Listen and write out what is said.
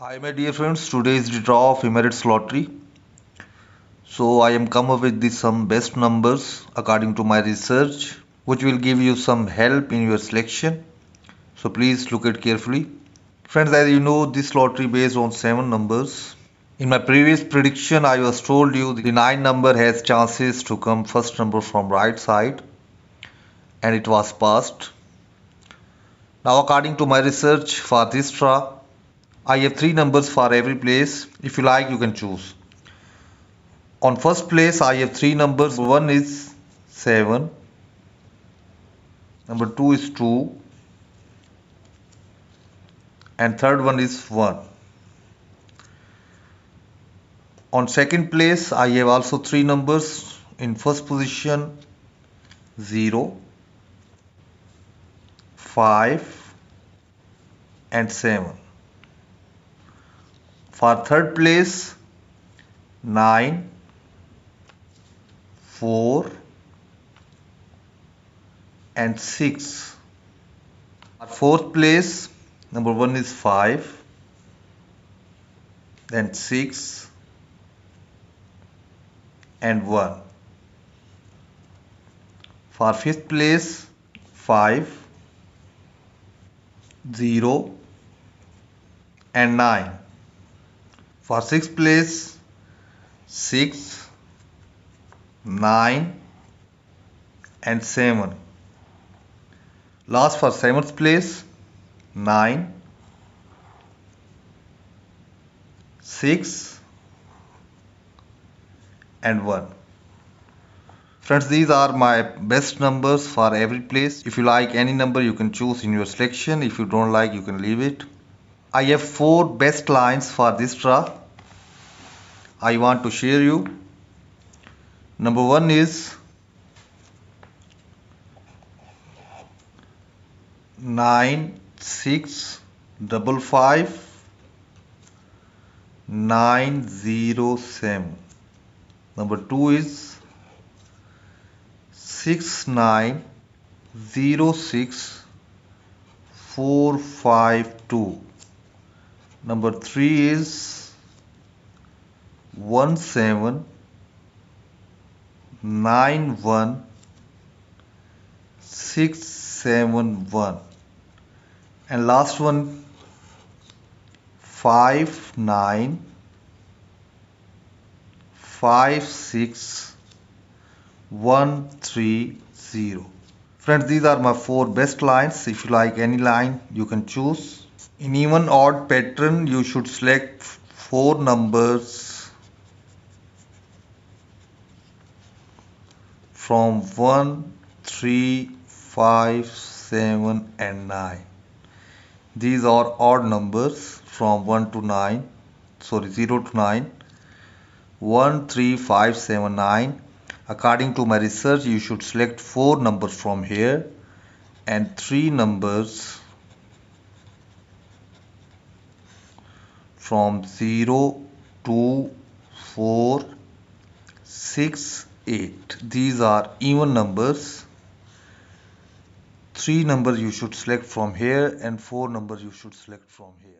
Hi my dear friends, today is the draw of Emirates lottery. So I am come up with some best numbers according to my research, which will give you some help in your selection. So please look at carefully. Friends, as you know, this lottery based on 7 numbers. In my previous prediction, I was told you the 9 number has chances to come first number from right side, and it was passed. Now according to my research for this draw, I have 3 numbers for every place. If you like, you can choose. On first place, I have 3 numbers. Number 1 is 7. Number 2 is 2. And third one is 1. On second place, I have also 3 numbers. In first position, 0, 5 and 7. For third place, 9, 4 and 6. For fourth place, number 1 is 5, then 6 and 1. For fifth place, 5, 0 and 9. For sixth place, 6, 9 and 7. Last for seventh place, 9, 6 and 1. Friends, these are my best numbers for every place. If you like any number, you can choose in your selection. If you don't like, you can leave it. I have 4 best lines for this draw. I want to share you. Number 1 is 9655 907. Number 2 is 6906 452. Number 3 is 1791 671. And last one, 5956130. Friends, these are my 4 best lines. If you like any line, you can choose. In even odd pattern, you should select 4 numbers from 1, 3, 5, 7 and 9. These are odd numbers from 1 to 9, 0 to 9, 1, 3, 5, 7, 9. According to my research, you should select 4 numbers from here and 3 numbers from 0, 2, 4, 6, 8. These are even numbers. 3 numbers you should select from here and 4 numbers you should select from here.